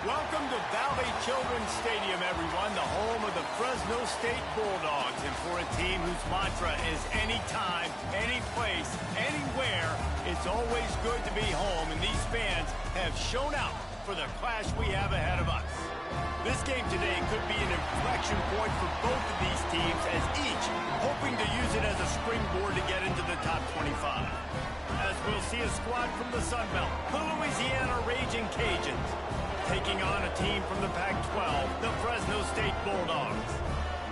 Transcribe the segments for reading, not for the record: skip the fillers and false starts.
Welcome to Valley Children's Stadium, everyone, the home of the Fresno State Bulldogs. And for a team whose mantra is anytime, any place, anywhere, it's always good to be home. And these fans have shown out for the clash we have ahead of us. This game today could be an inflection point for both of these teams, as each hoping to use it as a springboard to get into the top 25. As we'll see a squad from the Sun Belt, the Louisiana Raging Cajuns, taking on a team from the Pac-12, the Fresno State Bulldogs.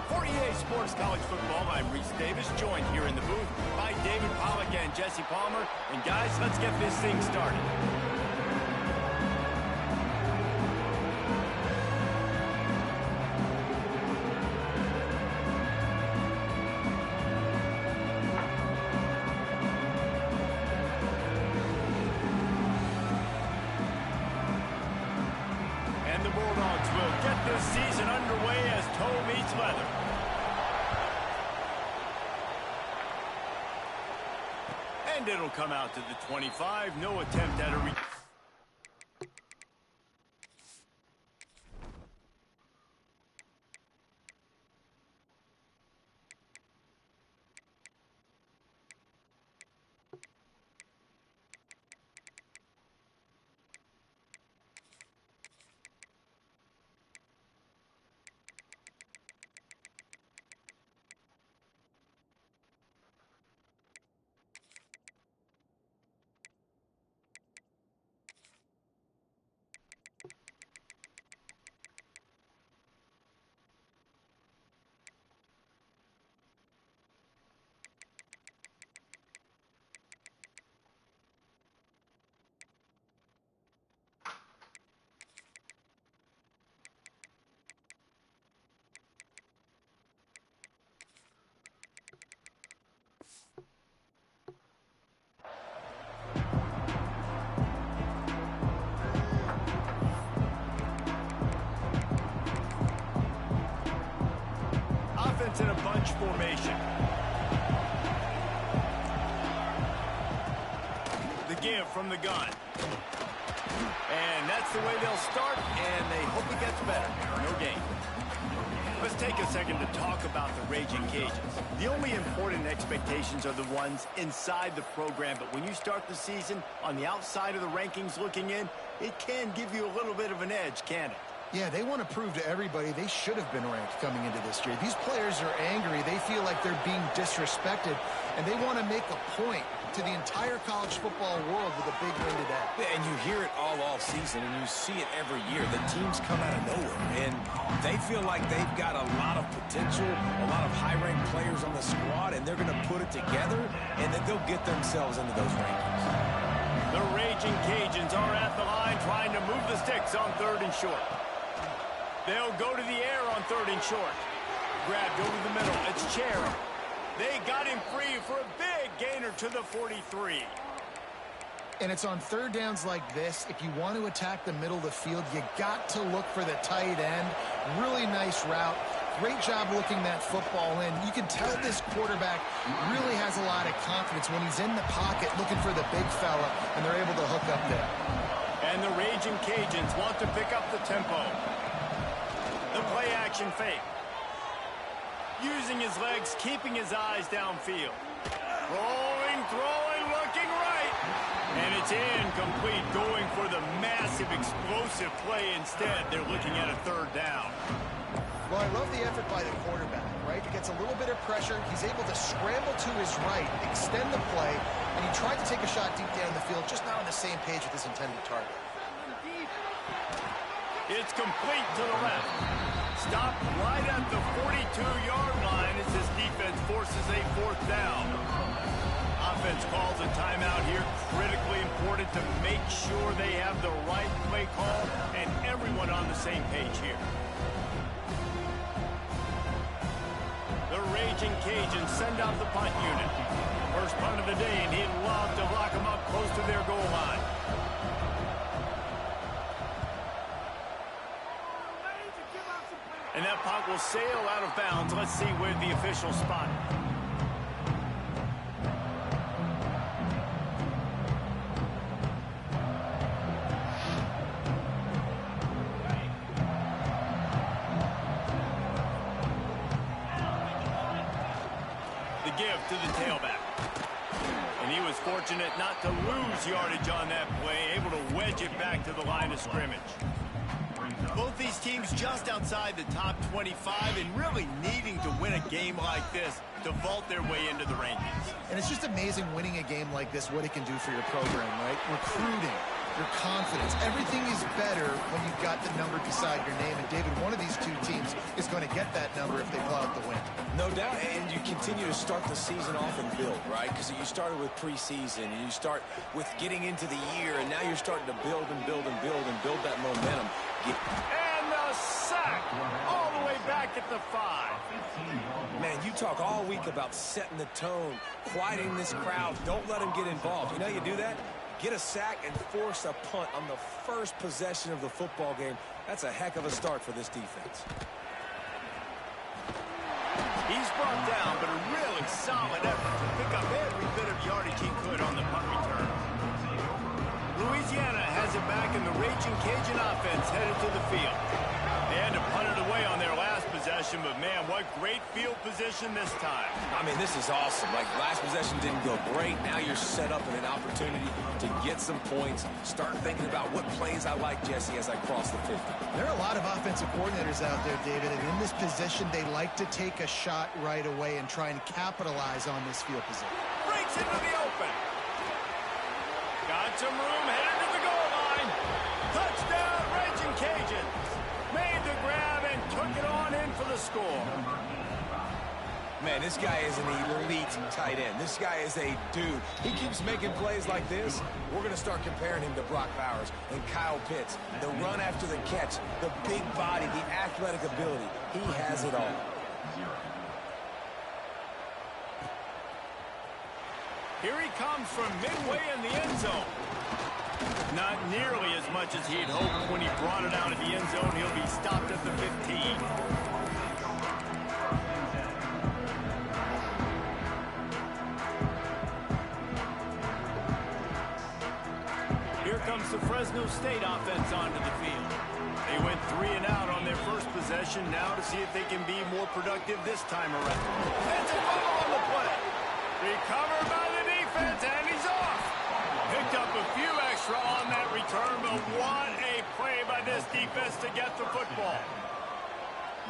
For EA Sports College Football, I'm Reese Davis, joined here in the booth by David Pollack and Jesse Palmer. And guys, let's get this thing started. Season underway as toe meets leather. And it'll come out to the 25. No attempt at a in a bunch formation. The give from the gun. And that's the way they'll start, and they hope it gets better. No gain. Let's take a second to talk about the Raging Cajuns. The only important expectations are the ones inside the program, but when you start the season on the outside of the rankings looking in, it can give you a little bit of an edge, can't it? Yeah, they want to prove to everybody they should have been ranked coming into this year. These players are angry. They feel like they're being disrespected, and they want to make a point to the entire college football world with a big win today. And you hear it all season, and you see it every year. The teams come out of nowhere, and they feel like they've got a lot of potential, a lot of high-ranked players on the squad, and they're going to put it together, and then they'll get themselves into those rankings. The Raging Cajuns are at the line trying to move the sticks on 3rd and short. They'll go to the air on 3rd and short. Grabbed over the middle. It's Cherry. They got him free for a big gainer to the 43. And it's on 3rd downs like this. If you want to attack the middle of the field, you got to look for the tight end. Really nice route. Great job looking that football in. You can tell this quarterback really has a lot of confidence when he's in the pocket looking for the big fella, and they're able to hook up there. And the Raging Cajuns want to pick up the tempo. The play-action fake. Using his legs, keeping his eyes downfield. Rolling, throwing, looking right. And it's incomplete, going for the massive, explosive play instead. They're looking at a 3rd down. Well, I love the effort by the quarterback, right? He gets a little bit of pressure. He's able to scramble to his right, extend the play, and he tried to take a shot deep down the field, just not on the same page with his intended target. It's complete to the left. Stopped right at the 42-yard line as this defense forces a 4th down. Offense calls a timeout here. Critically important to make sure they have the right play call and everyone on the same page here. The Raging Cajuns send out the punt unit. First punt of the day, and he'd love to lock them up close to their goal line. And that punt will sail out of bounds. Let's see where the official spot it. The give to the tailback. And he was fortunate not to lose yardage on that play, able to wedge it back to the line of scrimmage. Both these teams just outside the top 25 and really needing to win a game like this to vault their way into the rankings. And it's just amazing winning a game like this, what it can do for your program, right? Recruiting, your confidence, everything is better when you've got the number beside your name. And David, one of these two teams is going to get that number if they pull out the win. No doubt, and you continue to start the season off and build, right? Because you started with preseason, and you start with getting into the year, and now you're starting to build and build and build and build that momentum. And the sack all the way back at the 5. Man, you talk all week about setting the tone, quieting this crowd. Don't let them get involved. You know you do that? Get a sack and force a punt on the first possession of the football game. That's a heck of a start for this defense. He's brought down, but a really solid effort to pick up every bit of yardage he could on the punt return. Louisiana has it back in the Raging Cajun offense headed to the field. They had to punt it away on their last possession, but man, what great field position this time. I mean, this is awesome. Like, last possession didn't go great. Now you're set up in an opportunity to get some points. Start thinking about what plays I like, Jesse, as I cross the 50. There are a lot of offensive coordinators out there, David, and in this position, they like to take a shot right away and try and capitalize on this field position. Breaks into the open. Got some room, headed to the goal line. Touchdown, Raging Cajuns. Made the grab and took it on in for the score. Man, this guy is an elite tight end. This guy is a dude. He keeps making plays like this. We're going to start comparing him to Brock Bowers and Kyle Pitts. The run after the catch, the big body, the athletic ability. He has it all. Here he comes from midway in the end zone. Not nearly as much as he'd hoped when he brought it out of the end zone. He'll be stopped at the 15. Here comes the Fresno State offense onto the field. They went 3 and out on their first possession. Now to see if they can be more productive this time around. That's a fumble on the play. Recovered by the defense, and he's off. Picked up a few extra on that return, but what a play by this defense to get the football.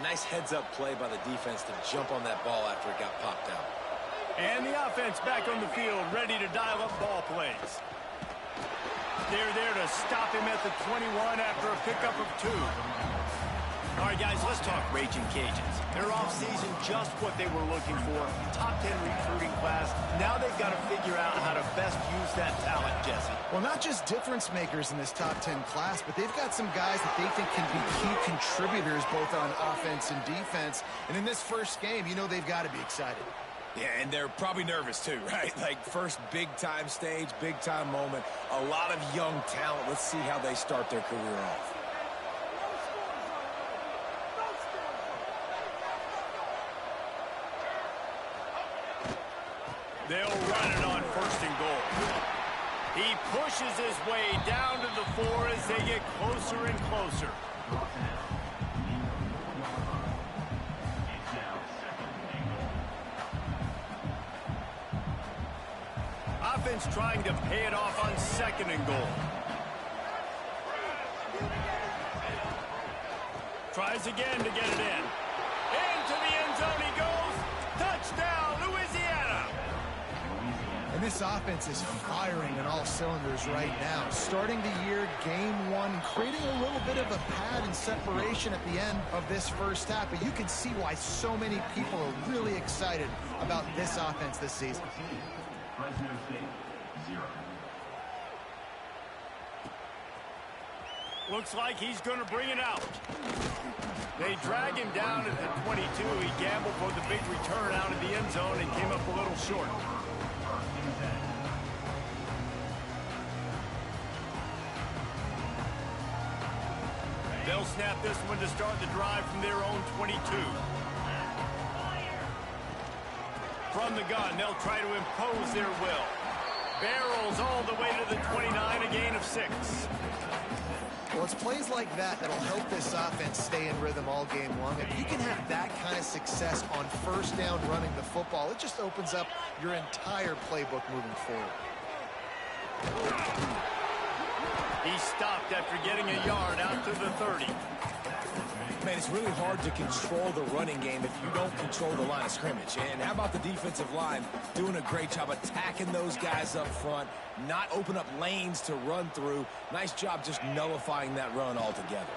Nice heads-up play by the defense to jump on that ball after it got popped out. And the offense back on the field, ready to dial up ball plays. They're there to stop him at the 21 after a pickup of 2. All right, guys, let's talk Raging Cajuns. Their offseason just what they were looking for. Top 10 recruiting class. Now they've got to figure out how to best use that talent, Jesse. Well, not just difference makers in this top 10 class, but they've got some guys that they think can be key contributors both on offense and defense. And in this first game, you know they've got to be excited. Yeah, and they're probably nervous too, right? Like, first big-time stage, big-time moment. A lot of young talent. Let's see how they start their career off. They'll run it on 1st and goal. He pushes his way down to the 4 as they get closer and closer. Offense trying to pay it off on 2nd and goal. Tries again to get it in. Into the end zone he goes. Touchdown, Louisiana. And this offense is firing on all cylinders right now. Starting the year, game 1, creating a little bit of a pad and separation at the end of this first half. But you can see why so many people are really excited about this offense this season. Fresno State, 0. Looks like he's going to bring it out. They drag him down at the 22. He gambled for the big return out of the end zone and came up a little short. They'll snap this one to start the drive from their own 22. From the gun, they'll try to impose their will. Barrels all the way to the 29, a gain of 6. Well, it's plays like that that'll help this offense stay in rhythm all game long. If you can have that kind of success on first down running the football, it just opens up your entire playbook moving forward. He stopped after getting a yard out to the 30. Man, it's really hard to control the running game if you don't control the line of scrimmage. And how about the defensive line doing a great job attacking those guys up front, not open up lanes to run through. Nice job just nullifying that run altogether.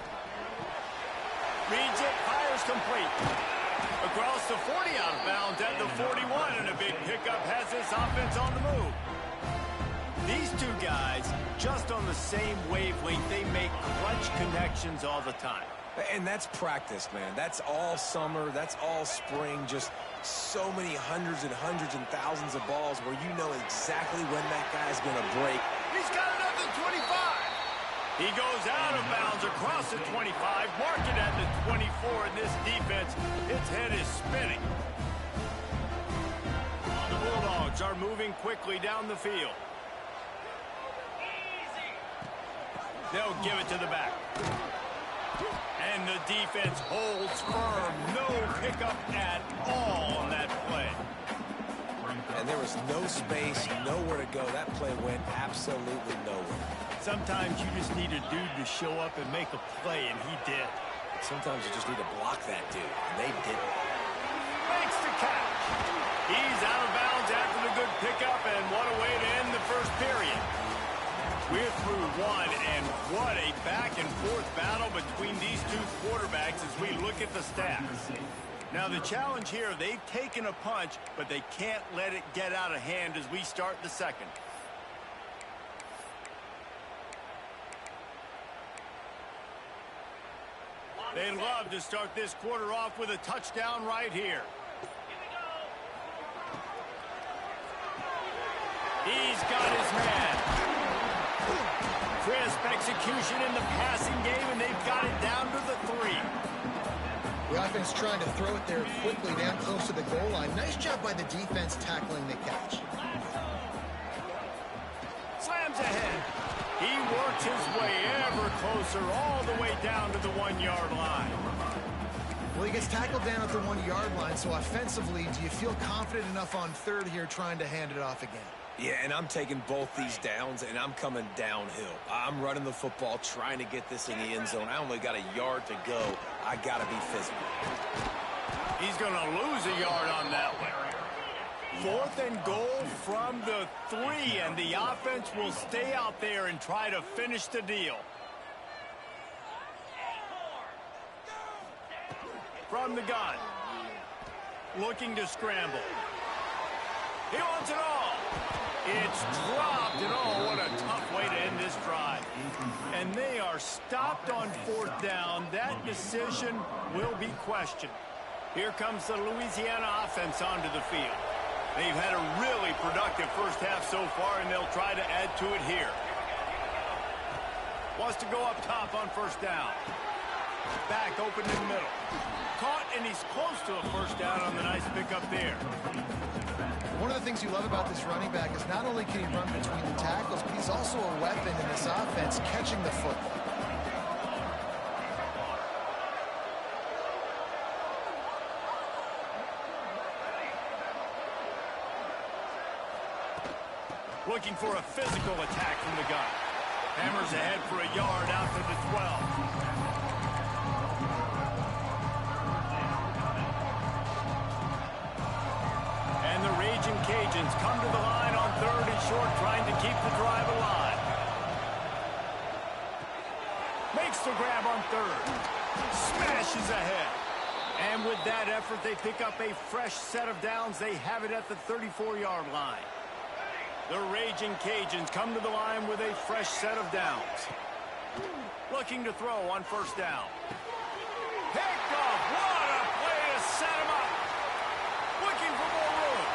Reads it, fires complete. Across the 40, out of bounds at the 41, and a big pickup has this offense on the move. These two guys, just on the same wavelength, they make clutch connections all the time. And that's practice, man. That's all summer. That's all spring. Just so many hundreds and thousands of balls where you know exactly when that guy's going to break. He's got it at the 25. He goes out of bounds across the 25, marked it at the 24, and this defense, its head is spinning. The Bulldogs are moving quickly down the field. They'll give it to the back. And the defense holds firm. No pickup at all on that play. And there was no space, nowhere to go. That play went absolutely nowhere. Sometimes you just need a dude to show up and make a play, and he did. Sometimes you just need to block that dude, and they didn't. Makes the catch. He's out of bounds after the good pickup, and what a way to end the first period. We're through one, and what a back-and-forth battle between these two quarterbacks as we look at the stats. Now, the challenge here, they've taken a punch, but they can't let it get out of hand as we start the second. They'd love to start this quarter off with a touchdown right here. He's got his man. Crisp execution in the passing game, and they've got it down to the 3. The offense trying to throw it there quickly down close to the goal line. Nice job by the defense tackling the catch. Slams ahead. He works his way ever closer all the way down to the 1-yard line. Well, he gets tackled down at the 1-yard line, so offensively, do you feel confident enough on third here trying to hand it off again? Yeah, and I'm taking both these downs, and I'm coming downhill. I'm running the football, trying to get this in the end zone. I only got a yard to go. I got to be physical. He's going to lose a yard on that one. 4th and goal from the 3, and the offense will stay out there and try to finish the deal. From the gun. Looking to scramble. He wants it all. It's dropped, and oh, what a tough way to end this drive. And they are stopped on 4th down. That decision will be questioned. Here comes the Louisiana offense onto the field. They've had a really productive first half so far, and they'll try to add to it here. Wants to go up top on 1st down. Back open in the middle. Caught, and he's close to a 1st down on the nice pickup there. One of the things you love about this running back is not only can he run between the tackles, but he's also a weapon in this offense catching the football. Looking for a physical attack from the gun. Hammers ahead for a yard out to the 12. And the Raging Cajuns come to the line on 3rd and short, trying to keep the drive alive. Makes the grab on 3rd. Smashes ahead. And with that effort, they pick up a fresh set of downs. They have it at the 34-yard line. The Raging Cajuns come to the line with a fresh set of downs. Looking to throw on 1st down. Picked off. What a play to set him up. Looking for more room.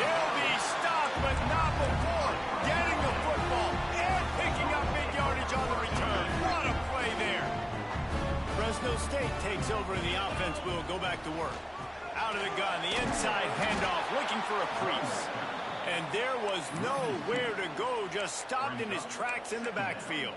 He'll be stopped, but not before getting the football and picking up big yardage on the return. What a play there. Fresno State takes over, and the offense will go back to work. Out of the gun, the inside handoff, looking for a crease. And there was nowhere to go, just stopped in his tracks in the backfield.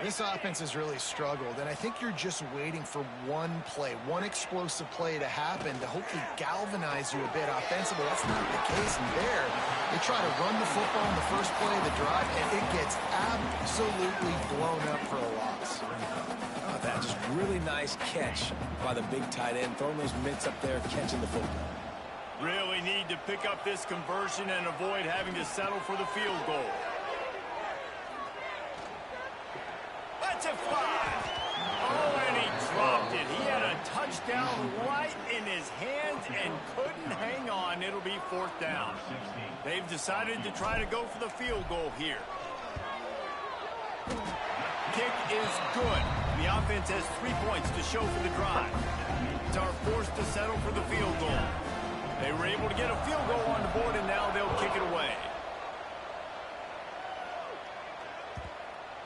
This offense has really struggled, and I think you're just waiting for one play, one explosive play to happen to hopefully galvanize you a bit offensively. That's not the case in there. They try to run the football in the first play of the drive, and it gets absolutely blown up for a loss. Oh, that just really nice catch by the big tight end, throwing those mitts up there, catching the football. Really need to pick up this conversion and avoid having to settle for the field goal. That's a fly. Oh, and he dropped it. He had a touchdown right in his hands and couldn't hang on. It'll be 4th down. They've decided to try to go for the field goal here. Kick is good. The offense has 3 points to show for the drive. It's our forced to settle for the field goal. They were able to get a field goal on the board, and now they'll kick it away.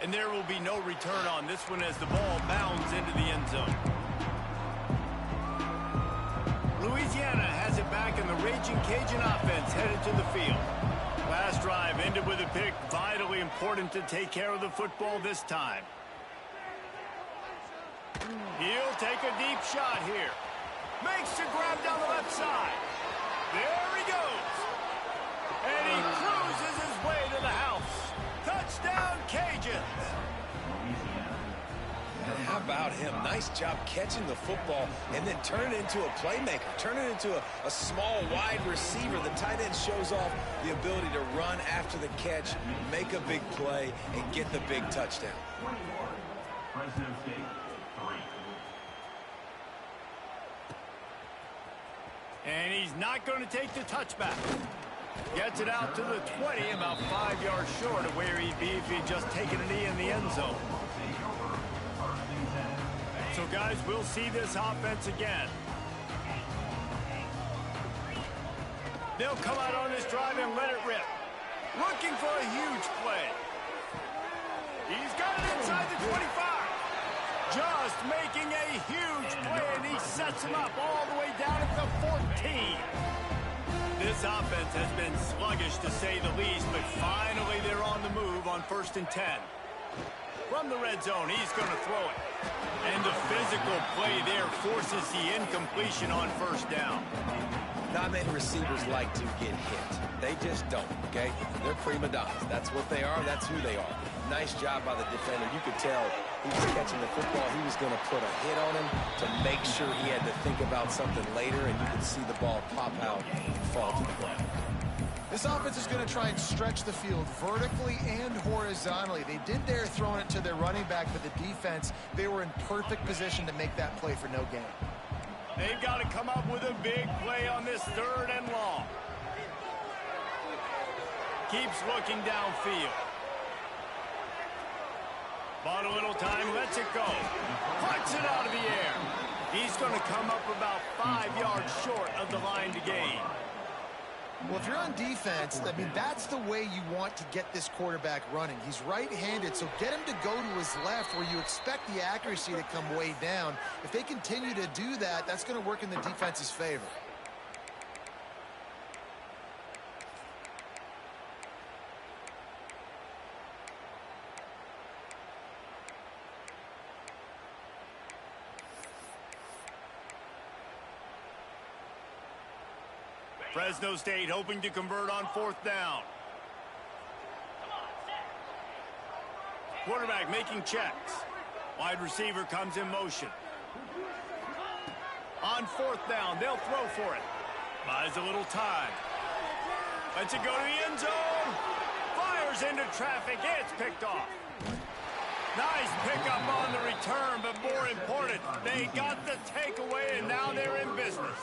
And there will be no return on this one as the ball bounds into the end zone. Louisiana has it back, and the Raging Cajun offense headed to the field. Last drive ended with a pick. Vitally important to take care of the football this time. He'll take a deep shot here. Makes the grab down the left side. There he goes. And he cruises his way to the house. Touchdown, Cajuns. How about him? Nice job catching the football and then turn it into a playmaker. Turn it into a small, wide receiver. The tight end shows off the ability to run after the catch, make a big play, and get the big touchdown. 24, Fresno State, 3. And he's not going to take the touchback. Gets it out to the 20, about 5 yards short of where he'd be if he'd just taken a knee in the end zone. So, guys, we'll see this offense again. They'll come out on this drive and let it rip. Looking for a huge play. He's got it inside the 25. Just making a huge play, and he sets him up all the way down at the 14. This offense has been sluggish, to say the least, but finally they're on the move on 1st and 10. From the red zone, he's going to throw it. And the physical play there forces the incompletion on 1st down. Not many receivers like to get hit. They just don't, okay? They're prima donnas. That's what they are. That's who they are. Nice job by the defender. You could tell he was catching the football. He was going to put a hit on him to make sure he had to think about something later, and you could see the ball pop out and fall to the ground. This offense is going to try and stretch the field vertically and horizontally. They did there throwing it to their running back, but the defense, they were in perfect position to make that play for no gain. They've got to come up with a big play on this 3rd and long. Keeps looking downfield. Bought a little time, lets it go. Puts it out of the air. He's going to come up about 5 yards short of the line to gain. Well, if you're on defense, I mean, that's the way you want to get this quarterback running. He's right-handed, so get him to go to his left where you expect the accuracy to come way down. If they continue to do that, that's going to work in the defense's favor. Fresno State hoping to convert on 4th down. Quarterback making checks. Wide receiver comes in motion. On 4th down, they'll throw for it. Buys a little time. Lets it go to the end zone. Fires into traffic. It's picked off. Nice pickup on the return, but more important, they got the takeaway, and now they're in business.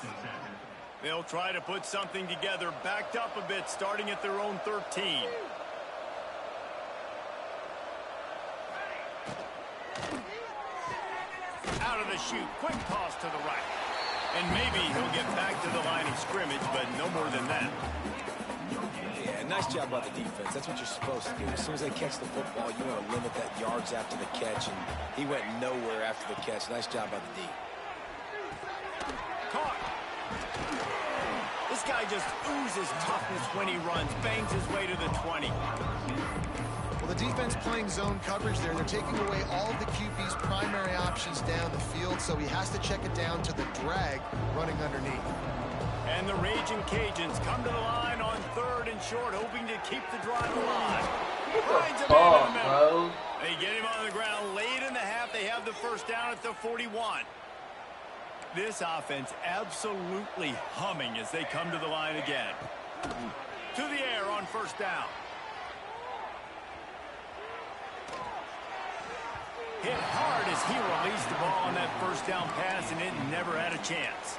They'll try to put something together, backed up a bit, starting at their own 13. Out of the chute, quick toss to the right. And maybe he'll get back to the line of scrimmage, but no more than that. Yeah, nice job by the defense. That's what you're supposed to do. As soon as they catch the football, you want to limit that yards after the catch, and he went nowhere after the catch. Nice job by the D. Caught. This guy just oozes toughness when he runs, bangs his way to the 20. Well, Well, the defense playing zone coverage there. They're taking away all of the QB's primary options down the field, so he has to check it down to the drag running underneath. And the Raging Cajuns come to the line on 3rd and short, hoping to keep the drive alive. Finds a man in the middle. They get him on the ground late in the half. They have the first down at the 41. This offense absolutely humming as they come to the line again. To the air on first down. Hit hard as he released the ball on that first down pass, and it never had a chance.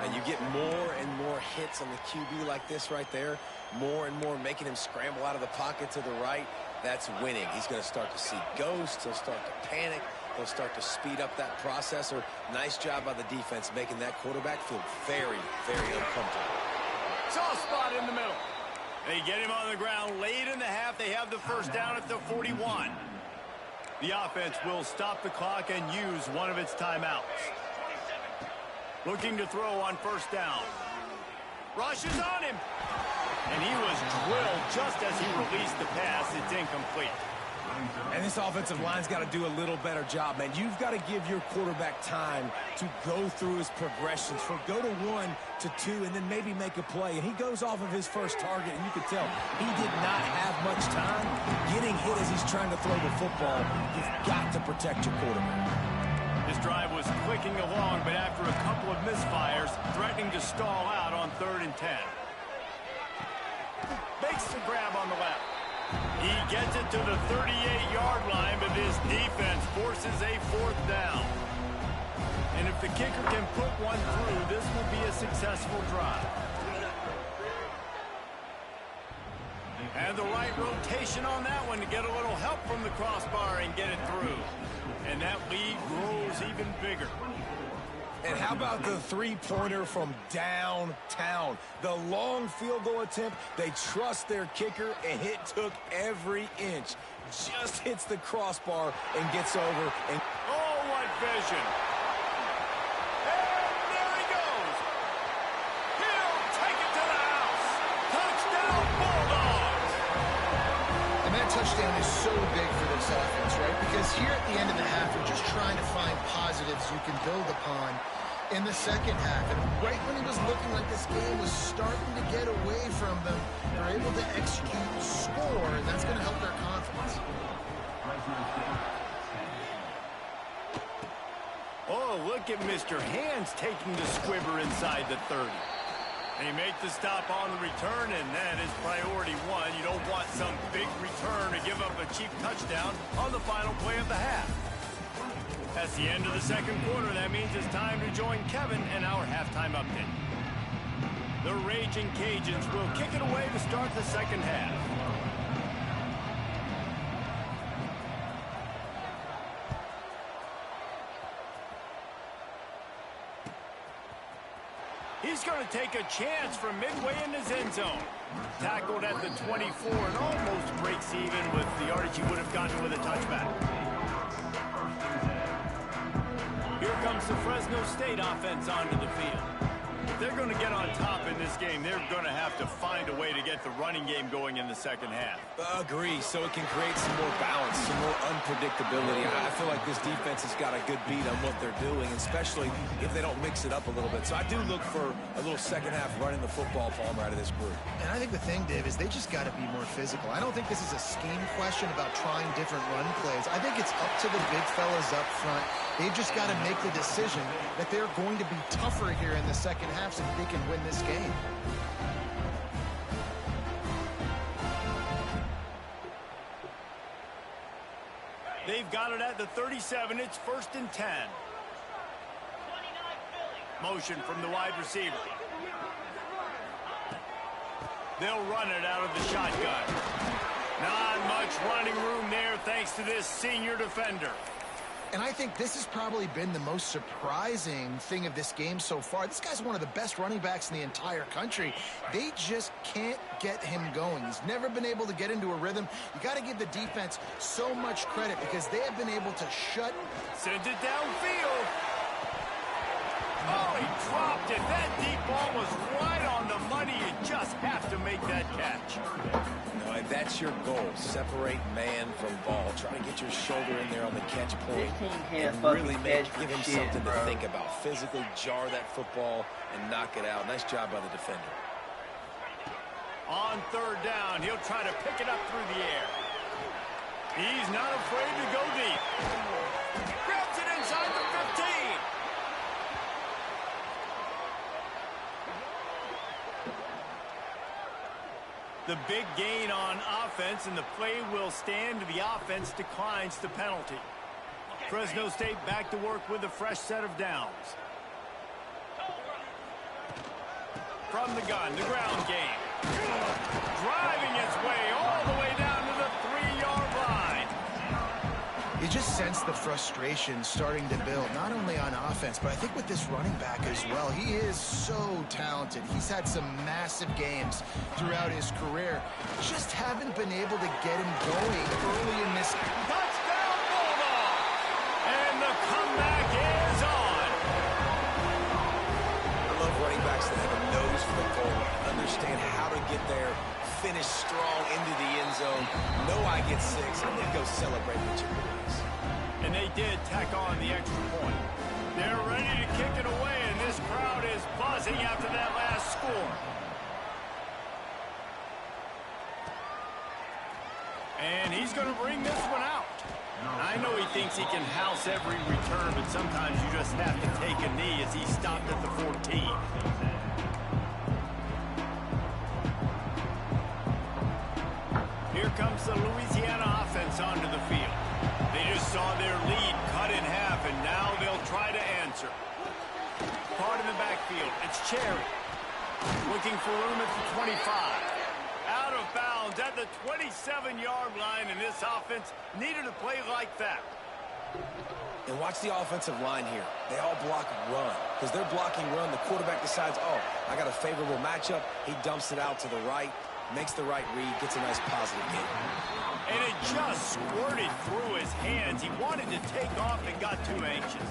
And you get more and more hits on the QB like this right there. More and more making him scramble out of the pocket to the right. That's winning. He's going to start to see ghosts. He'll start to panic. He'll start to speed up that processor. Nice job by the defense making that quarterback feel very, very uncomfortable. Soft spot in the middle. They get him on the ground late in the half. They have the first down at the 41. The offense will stop the clock and use one of its timeouts. Looking to throw on first down. Rushes on him. And he was drilled just as he released the pass. It's incomplete. And this offensive line's got to do a little better job, man. You've got to give your quarterback time to go through his progressions. For go to 1 to 2 and then maybe make a play. And he goes off of his first target, and you can tell he did not have much time getting hit as he's trying to throw the football. You've got to protect your quarterback. This drive was clicking along, but after a couple of misfires, threatening to stall out on 3rd and 10. Makes the grab on the left. He gets it to the 38-yard line, but this defense forces a 4th down. And if the kicker can put one through, this will be a successful drive. And the right rotation on that one to get a little help from the crossbar and get it through. And that lead grows even bigger. And how about the three-pointer from downtown? The long field goal attempt, they trust their kicker, and it took every inch. Just hits the crossbar and gets over. And oh, what vision. And there he goes. He'll take it to the house. Touchdown, Bulldogs. And that touchdown is so big for this offense, right? Because here at the end of the half, we're just trying to find positives you can build upon in the second half. And right when he was looking like this game was starting to get away from them, they're able to execute, score, and that's going to help their confidence. Oh, look at Mr. Hands taking the squibber inside the 30. They make the stop on the return, and that is priority 1. You don't want some big return to give up a cheap touchdown on the final play of the half. That's the end of the second quarter. That means it's time to join Kevin and our halftime update. The Raging Cajuns will kick it away to start the second half. He's going to take a chance from midway in his end zone. Tackled at the 24 and almost breaks even with the yardage he would have gotten with a touchback. Here comes the Fresno State offense onto the field. If they're going to get on top in this game, they're going to have to find a way to get the running game going in the second half. Agree, so it can create some more balance, some more unpredictability. I feel like this defense has got a good beat on what they're doing, especially if they don't mix it up a little bit. So I do look for a little second half running the football, Palmer, out of this group. And I think the thing, Dave, is they just got to be more physical. I don't think this is a scheme question about trying different run plays. I think it's up to the big fellas up front. They've just got to make the decision that they're going to be tougher here in the second half so that they can win this game. They've got it at the 37. It's 1st and 10. Motion from the wide receiver. They'll run it out of the shotgun. Not much running room there thanks to this senior defender. And I think this has probably been the most surprising thing of this game so far. This guy's one of the best running backs in the entire country. They just can't get him going. He's never been able to get into a rhythm. You got to give the defense so much credit because they have been able to shut. Sends it downfield. Oh, he dropped it. That deep ball was right on the money. You just have to make that catch. No, that That's your goal. Separate man from ball. Try to get your shoulder in there on the catch point and really give him something to think about. Physically jar that football and knock it out. Nice job by the defender. On third down, he'll try to pick it up through the air. He's not afraid to go deep. Grabs it inside the 15. The big gain on offense, and the play will stand. The offense declines the penalty. Fresno State back to work with a fresh set of downs. From the gun, the ground game. Driving its way all the way down to the 3-yard line. You just sense the frustration starting to build, not only on offense, but I think with this running back as well. He is so talented. He's had some massive games throughout his career. Just haven't been able to get him going early in this. Touchdown, Bulldog! And the comeback is on. I love running backs that have a nose for the goal, understand how to get there, finish strong into the end zone, know I get 6, and then go celebrate with your boys. And they did tack on the extra point. They're ready to kick it away, and this crowd is buzzing after that last score. And he's going to bring this one out. I know he thinks he can house every return, but sometimes you just have to take a knee as he stopped at the 14. Here comes the Louisiana offense onto the field. They just saw their lead cut in half, and now they'll try to answer. Part in the backfield, it's Cherry. Looking for room at the 25. Out of bounds at the 27-yard line, and this offense needed a play like that. And watch the offensive line here. They all block run. Because they're blocking run, the quarterback decides, oh, I got a favorable matchup. He dumps it out to the right, makes the right read, gets a nice positive gain. And it just squirted through his hands. He wanted to take off and got too anxious.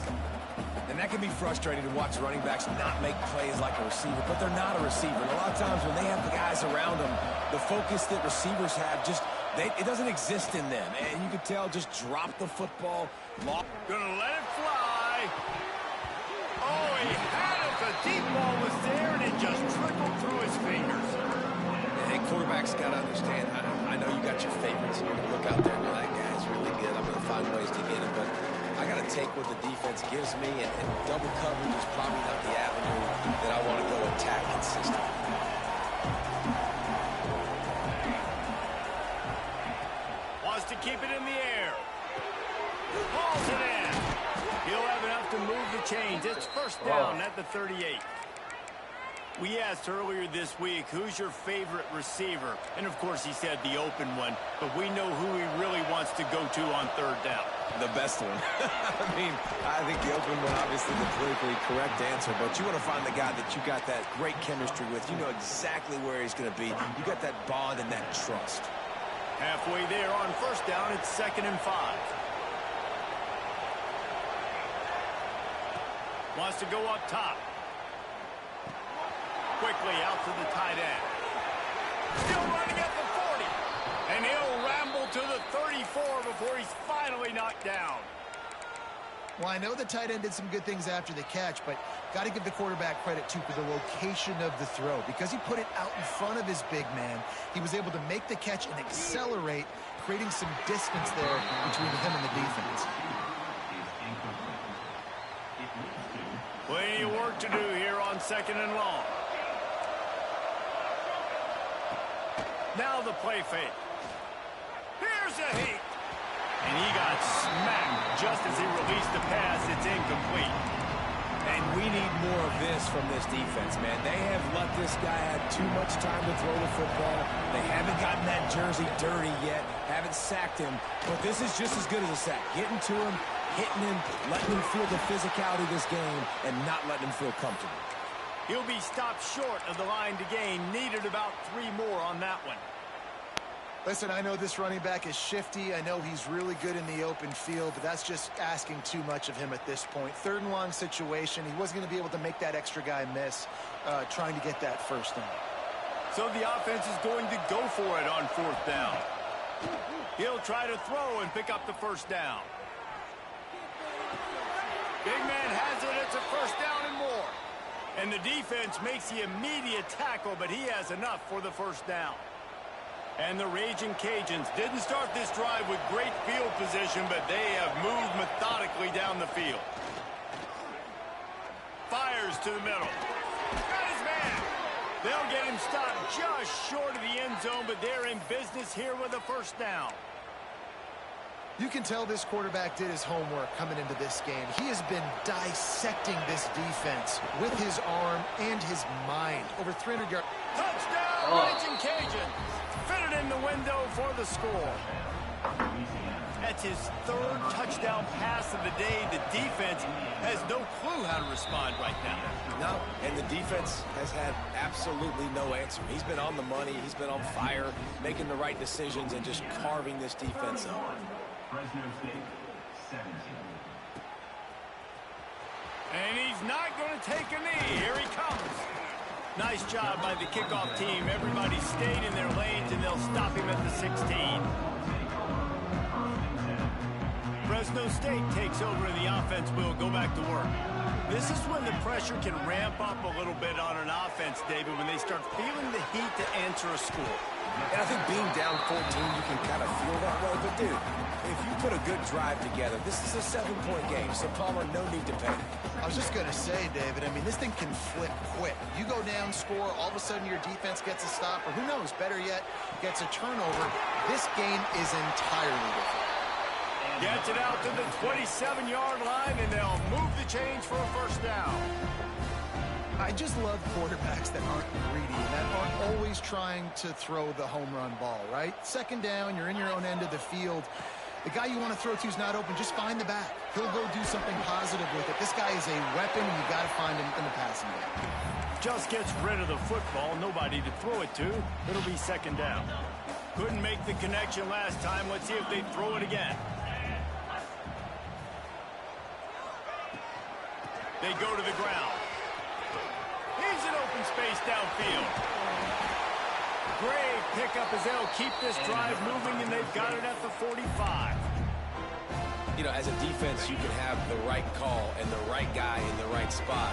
And that can be frustrating to watch running backs not make plays like a receiver, but they're not a receiver. And a lot of times when they have the guys around them, the focus that receivers have it doesn't exist in them. And you can tell, just drop the football. Gonna let it fly. Oh, he had it. The deep ball was there, and it just trickled through his fingers. Hey, quarterbacks got to understand, I know you got your favorites. You're going to look out there and be like, guy's really good. I'm going to find ways to get him. But I got to take what the defense gives me, and double coverage is probably not the avenue that I want to go attack consistently. Wants to keep it in the air. Hauls it in. He'll have enough to move the chains. It's first down at the 38. We asked earlier this week, who's your favorite receiver? And, of course, he said the open one. But we know who he really wants to go to on third down. The best one. I think the open one, obviously the politically correct answer. But you want to find the guy that you got that great chemistry with. You know exactly where he's going to be. You got that bond and that trust. Halfway there on first down, it's 2nd and 5. Wants to go up top. Quickly out to the tight end. Still running at the 40. And he'll ramble to the 34 before he's finally knocked down. Well, I know the tight end did some good things after the catch, but got to give the quarterback credit, too, for the location of the throw. Because he put it out in front of his big man, he was able to make the catch and accelerate, creating some distance there between him and the defense. Plenty of work to do here on 2nd and long. Now the play fake. Here's a heat. And he got smacked just as he released the pass. It's incomplete. And we need more of this from this defense, man. They have let this guy have too much time to throw the football. They haven't gotten that jersey dirty yet, haven't sacked him. But this is just as good as a sack. Getting to him, hitting him, letting him feel the physicality of this game, and not letting him feel comfortable. He'll be stopped short of the line to gain. Needed about 3 more on that one. Listen, I know this running back is shifty. I know he's really good in the open field, but that's just asking too much of him at this point. 3rd and long situation. He wasn't going to be able to make that extra guy miss trying to get that first down. So the offense is going to go for it on 4th down. He'll try to throw and pick up the first down. Big man has it. It's a first down and more. And the defense makes the immediate tackle, but he has enough for the first down. And the Raging Cajuns didn't start this drive with great field position, but they have moved methodically down the field. Fires to the middle. Got his man. They'll get him stopped just short of the end zone, but they're in business here with a first down. You can tell this quarterback did his homework coming into this game. He has been dissecting this defense with his arm and his mind. Over 300 yards. Touchdown, Raging Cajuns. Fitted in the window for the score. That's his 3rd touchdown pass of the day. The defense has no clue how to respond right now. No, and the defense has had absolutely no answer. He's been on the money. He's been on fire, making the right decisions and just carving this defense up. Fresno State, 17. And he's not going to take a knee. Here he comes. Nice job by the kickoff team. Everybody stayed in their lanes, and they'll stop him at the 16. Fresno State takes over, and the offense will go back to work. This is when the pressure can ramp up a little bit on an offense, David, when they start feeling the heat to answer a score. And I think being down 14, you can kind of feel that way. But, dude, if you put a good drive together, this is a 7-point game, so Palmer, no need to panic. I was just going to say, David, I mean, this thing can flip quick. You go down, score, all of a sudden your defense gets a stop, or who knows, better yet, gets a turnover. This game is entirely different. Gets it out to the 27-yard line, and they'll move the chains for a first down. I just love quarterbacks that aren't greedy, that aren't always trying to throw the home run ball, right? 2nd down, you're in your own end of the field. The guy you want to throw to is not open. Just find the back. He'll go do something positive with it. This guy is a weapon, and you got to find him in the passing game. Just gets rid of the football. Nobody to throw it to. It'll be 2nd down. Couldn't make the connection last time. Let's see if they throw it again. They go to the ground. Here's an open space downfield. Great pickup as they'll keep this drive moving, and they've got it at the 45. You know, as a defense, you can have the right call and the right guy in the right spot,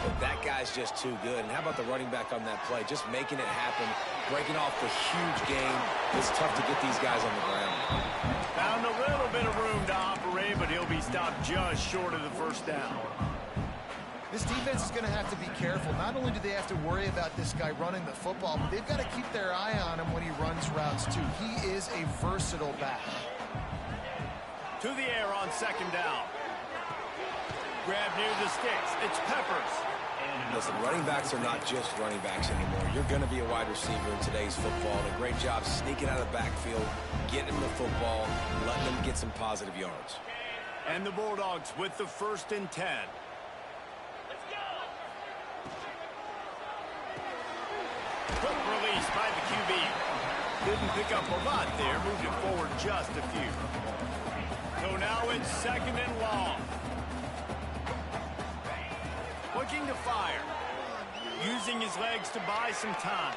but that guy's just too good. And how about the running back on that play? Just making it happen, breaking off the huge game. It's tough to get these guys on the ground. Found a little bit of room to operate, but he'll be stopped just short of the first down. This defense is going to have to be careful. Not only do they have to worry about this guy running the football, but they've got to keep their eye on him when he runs routes, too. He is a versatile back. To the air on 2nd down. Grab near the sticks. It's Peppers. Listen, running backs are not just running backs anymore. You're going to be a wide receiver in today's football. And a great job sneaking out of the backfield, getting the football, letting them get some positive yards. And the Bulldogs with the 1st and 10. Quick release by the QB. Didn't pick up a lot there. Moved it forward just a few. So now it's 2nd and long. Looking to fire. Using his legs to buy some time.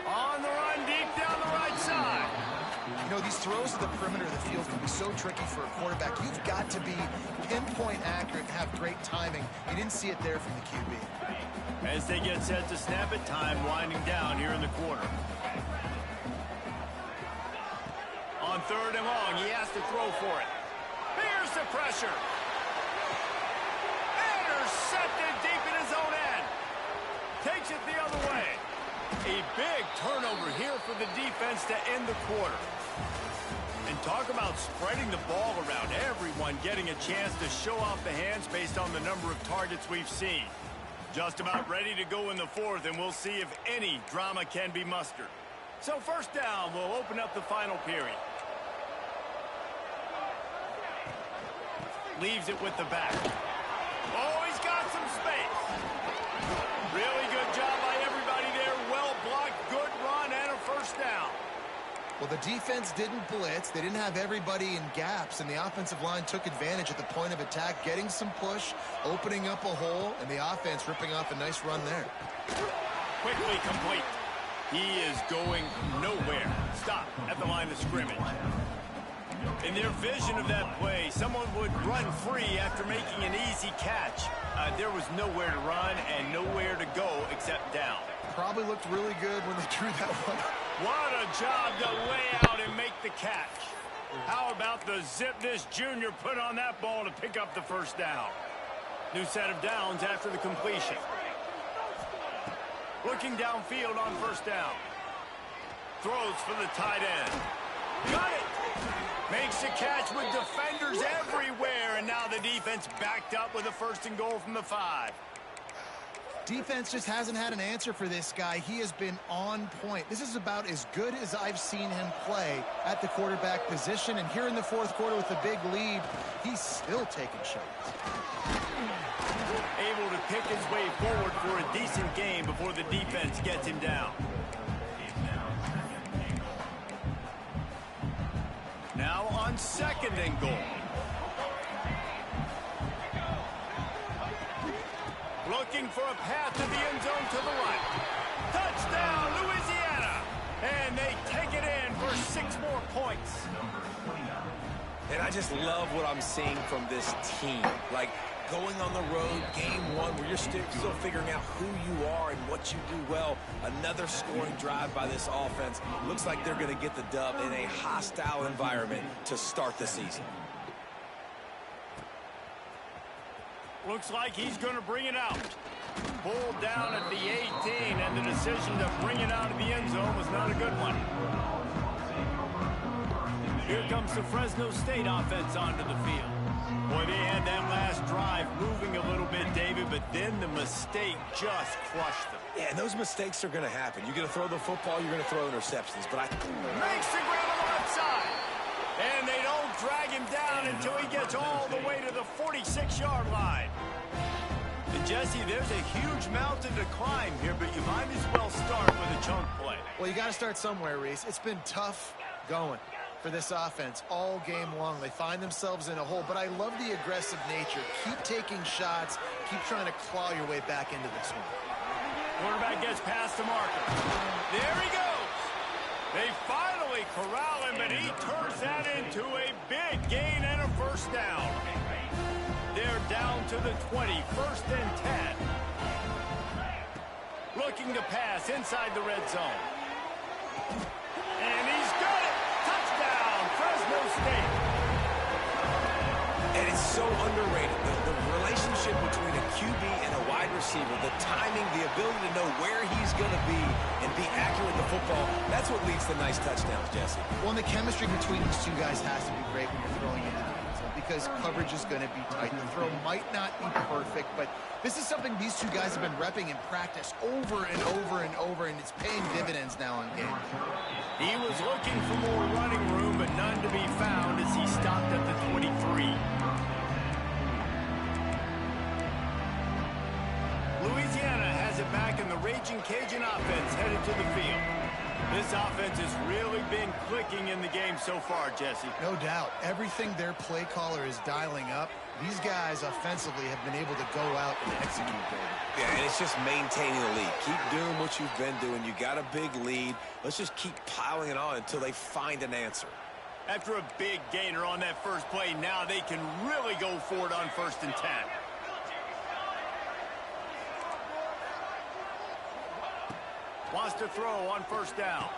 On the run deep down the right side. You know, these throws to the perimeter of the field can be so tricky for a quarterback. You've got to be pinpoint accurate and have great timing. You didn't see it there from the QB. As they get set to snap it, time winding down here in the quarter. On 3rd and long, he has to throw for it. Here's the pressure. Intercepted deep in his own end. Takes it the other way. A big turnover here for the defense to end the quarter. And talk about spreading the ball around. Everyone getting a chance to show off the hands based on the number of targets we've seen. Just about ready to go in the 4th, and we'll see if any drama can be mustered. So 1st down will open up the final period. Leaves it with the back. Oh, he's got some space. Really good job by everybody there. Well blocked, good run, and a 1st down. Well, the defense didn't blitz. They didn't have everybody in gaps, and the offensive line took advantage at the point of attack, getting some push, opening up a hole, and the offense ripping off a nice run there. Quickly complete. He is going nowhere. Stop at the line of scrimmage. In their vision of that play, someone would run free after making an easy catch. There was nowhere to run and nowhere to go except down. Probably looked really good when they drew that one. What a job to lay out and make the catch. How about the zip this junior put on that ball to pick up the first down? New set of downs after the completion. Looking downfield on first down. Throws for the tight end. Got it! Makes the catch with defenders everywhere, and now the defense backed up with a 1st and goal from the 5. Defense just hasn't had an answer for this guy. He has been on point. This is about as good as I've seen him play at the quarterback position, and here in the 4th quarter with a big lead, he's still taking shots. Able to pick his way forward for a decent game before the defense gets him down. Now on 2nd and goal. Looking for a path to the end zone to the right. Touchdown, Louisiana! And they take it in for 6 more points. And I just love what I'm seeing from this team. Like, going on the road, game 1, where you're still figuring out who you are and what you do well. Another scoring drive by this offense. Looks like they're going to get the dub in a hostile environment to start the season. Looks like he's going to bring it out. Pulled down at the 18, and the decision to bring it out of the end zone was not a good one. Here comes the Fresno State offense onto the field. Boy, they had that last drive moving a little bit, David, but then the mistake just crushed them. Yeah, and those mistakes are going to happen. You're going to throw the football, you're going to throw interceptions. But makes the grab on the left side. And they don't drag him down until he gets all the way to the 46-yard line. And Jesse, there's a huge mountain to climb here, but you might as well start with a chunk play. Well, you got to start somewhere, Reese. It's been tough going for this offense all game long. They find themselves in a hole, but I love the aggressive nature. Keep taking shots. Keep trying to claw your way back into this one. Quarterback gets past the marker. There he goes. They finally corral him, but he turns that into a big gain and a 1st down. They're down to the 20, 1st and 10. Looking to pass inside the red zone. And he's got it. Touchdown, Fresno State. And it's so underrated. The relationship between a QB and a wide receiver, the timing, the ability to know where he's going to be and be accurate with the football, that's what leads to nice touchdowns, Jesse. Well, and the chemistry between these two guys has to be great when you're throwing it out, because coverage is going to be tight. The throw might not be perfect, but this is something these two guys have been repping in practice over and over and over, and it's paying dividends now on game. He was looking for more running room, but none to be found as he stopped at the 23. Louisiana has it back, and the Raging Cajun offense headed to the field. This offense has really been clicking in the game so far, Jesse. No doubt. Everything their play caller is dialing up, these guys offensively have been able to go out and execute, David. Yeah, and it's just maintaining the lead. Keep doing what you've been doing. You got a big lead. Let's just keep piling it on until they find an answer. After a big gainer on that first play, now they can really go for it on 1st and 10. Wants to throw on 1st down.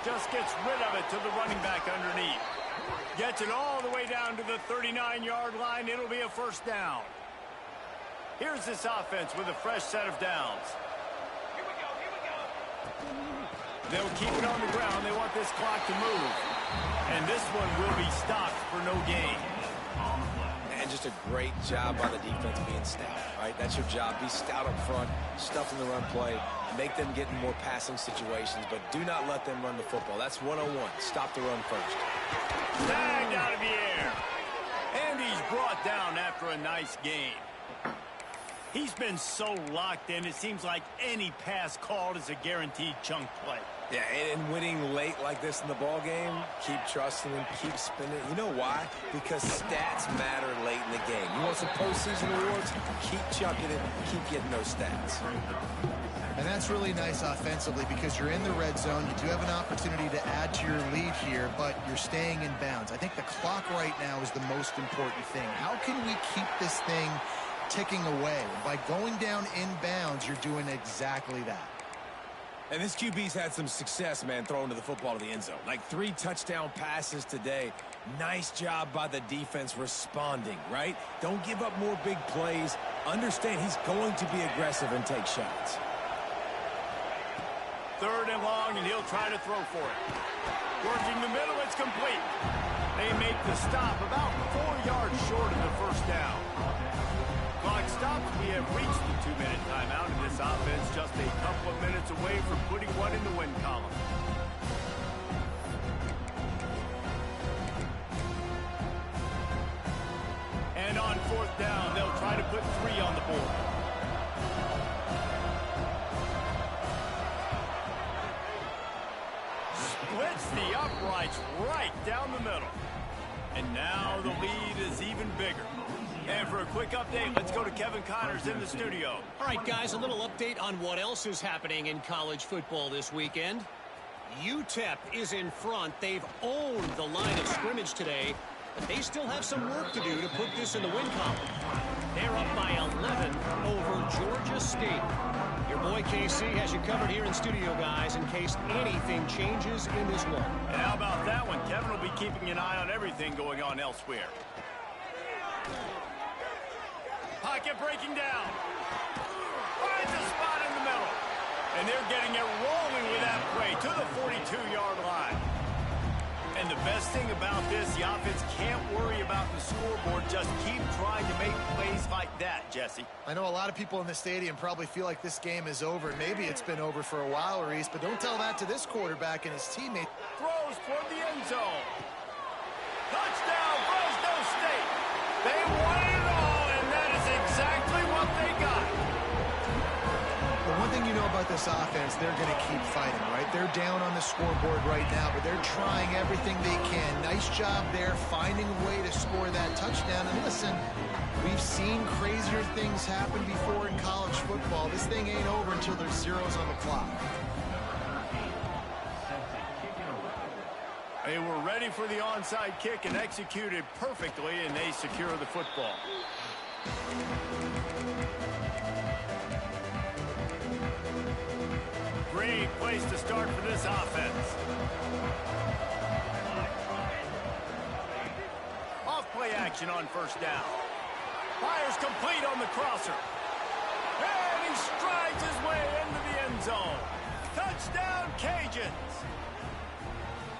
Just gets rid of it to the running back underneath. Gets it all the way down to the 39-yard line. It'll be a 1st down. Here's this offense with a fresh set of downs. They'll keep it on the ground. They want this clock to move. And this one will be stopped for no gain. And just a great job by the defense being stout, right? That's your job. Be stout up front, stuff in the run play, make them get in more passing situations, but do not let them run the football. That's 101. Stop the run first. Tagged out of the air. And he's brought down after a nice gain. He's been so locked in, it seems like any pass called is a guaranteed chunk play. Yeah, and winning late like this in the ball game, keep trusting him, keep spinning. You know why? Because stats matter late in the game. You want some postseason rewards? Keep chucking it, keep getting those stats. And that's really nice offensively because you're in the red zone. You do have an opportunity to add to your lead here, but you're staying in bounds. I think the clock right now is the most important thing. How can we keep this thing ticking away? By going down in bounds, you're doing exactly that. And this QB's had some success, man, throwing to the football to the end zone. Like 3 touchdown passes today. Nice job by the defense responding, right? Don't give up more big plays. Understand he's going to be aggressive and take shots. 3rd and long, and he'll try to throw for it. Working the middle, it's complete. They make the stop about 4 yards short of the first down. Clock stops. We have reached the 2-minute timeout, and this offense just a couple of minutes away from putting one in the win column. And on 4th down, they'll try to put 3 on the board. Splits the uprights right down the middle. And now the lead is even bigger. And for a quick update, let's go to Kevin Connors in the studio. All right, guys, a little update on what else is happening in college football this weekend. UTEP is in front. They've owned the line of scrimmage today, but they still have some work to do to put this in the win column. They're up by 11 over Georgia State. Your boy KC has you covered here in studio, guys, in case anything changes in this one. And how about that one? Kevin will be keeping an eye on everything going on elsewhere. Pocket breaking down. Finds a spot in the middle. And they're getting it rolling with that play to the 42-yard line. And the best thing about this, the offense can't worry about the scoreboard. Just keep trying to make plays like that, Jesse. I know a lot of people in the stadium probably feel like this game is over. Maybe it's been over for a while, Reese, but don't tell that to this quarterback and his teammate. Throws toward the end zone. Touchdown, Fresno State. They won it all, and that is exactly what they got. The one thing you know about this offense, they're going to keep fighting, right? They're down on the scoreboard right now, but they're trying everything they can. Nice job there, finding a way to score that touchdown. And listen, we've seen crazier things happen before in college football. This thing ain't over until there's zeros on the clock. They were ready for the onside kick and executed perfectly, and they secure the football. Great place to start for this offense. Off play action on 1st down. Fires complete on the crosser. And he strides his way into the end zone. Touchdown, Cajuns.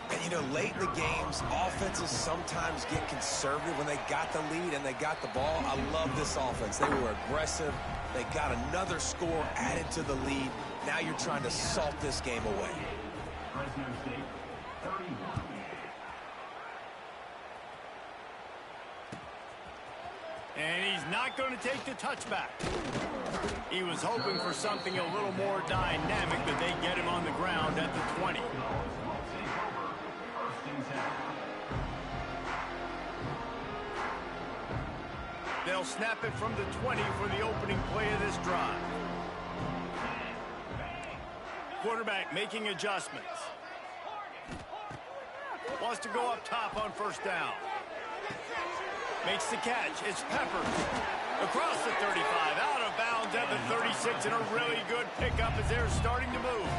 And, you know, late in the games, offenses sometimes get conservative when they got the lead and they got the ball. I love this offense. They were aggressive. They got another score added to the lead. Now you're trying to salt this game away. Fresno State, 31. And he's not going to take the touchback. He was hoping for something a little more dynamic, but they get him on the ground at the 20. They'll snap it from the 20 for the opening play of this drive. Quarterback making adjustments. Wants to go up top on 1st down. Makes the catch. It's Peppers. Across the 35. Out of bounds at the 36. And a really good pickup as they're starting to move.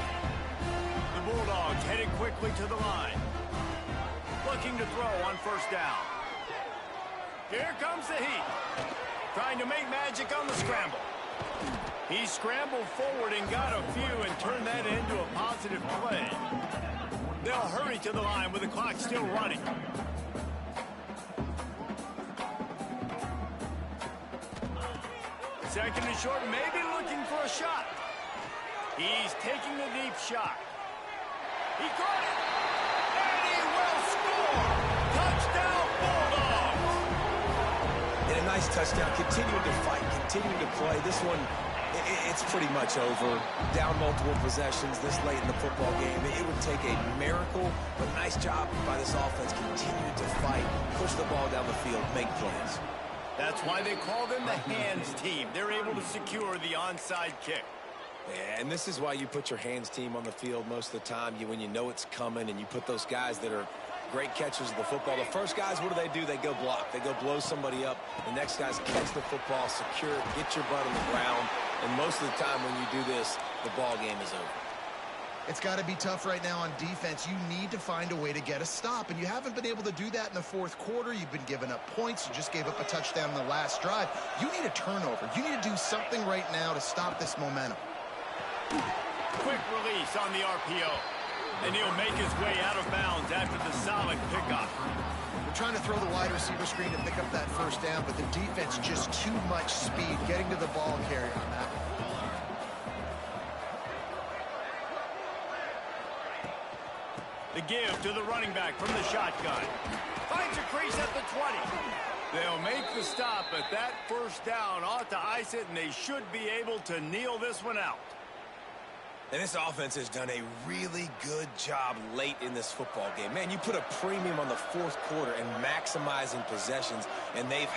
The Bulldogs headed quickly to the line. Looking to throw on 1st down. Here comes the heat. Trying to make magic on the scramble. He scrambled forward and got a few and turned that into a positive play. They'll hurry to the line with the clock still running. Second and short, maybe looking for a shot. He's taking the deep shot. He caught it. And he will score. Touchdown, Bulldogs. And a nice touchdown. Continuing to fight, continuing to play. This one, it's pretty much over. Down multiple possessions this late in the football game. It would take a miracle, but nice job by this offense. Continuing to fight, push the ball down the field, make plays. That's why they call them the hands team. They're able to secure the onside kick. Yeah, and this is why you put your hands team on the field most of the time. When you know it's coming, and you put those guys that are great catchers of the football. The first guys, what do? They go block. They go blow somebody up. The next guys catch the football, secure it, get your butt on the ground. And most of the time when you do this, the ball game is over. It's got to be tough right now on defense. You need to find a way to get a stop, and you haven't been able to do that in the fourth quarter. You've been giving up points. You just gave up a touchdown in the last drive. You need a turnover. You need to do something right now to stop this momentum. Quick release on the RPO. And he'll make his way out of bounds after the solid pickup. They're trying to throw the wide receiver screen to pick up that first down, but the defense just too much speed getting to the ball carrier on that one. The give to the running back from the shotgun. Finds a crease at the 20. They'll make the stop, but that first down ought to ice it, and they should be able to kneel this one out. And this offense has done a really good job late in this football game. Man, you put a premium on the fourth quarter and maximizing possessions, and they've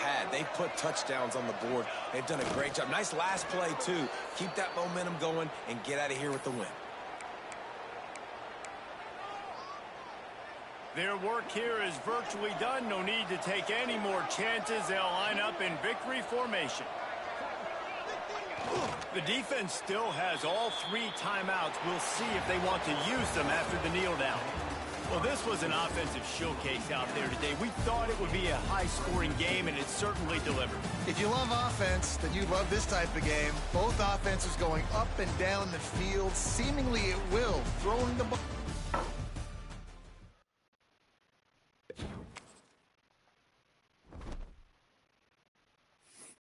put touchdowns on the board. They've done a great job. Nice last play, too. Keep that momentum going and get out of here with the win. Their work here is virtually done. No need to take any more chances. They'll line up in victory formation. The defense still has all 3 timeouts. We'll see if they want to use them after the kneel down. Well, this was an offensive showcase out there today. We thought it would be a high-scoring game, and it certainly delivered. If you love offense, then you love this type of game. Both offenses going up and down the field, seemingly at will, throwing the ball.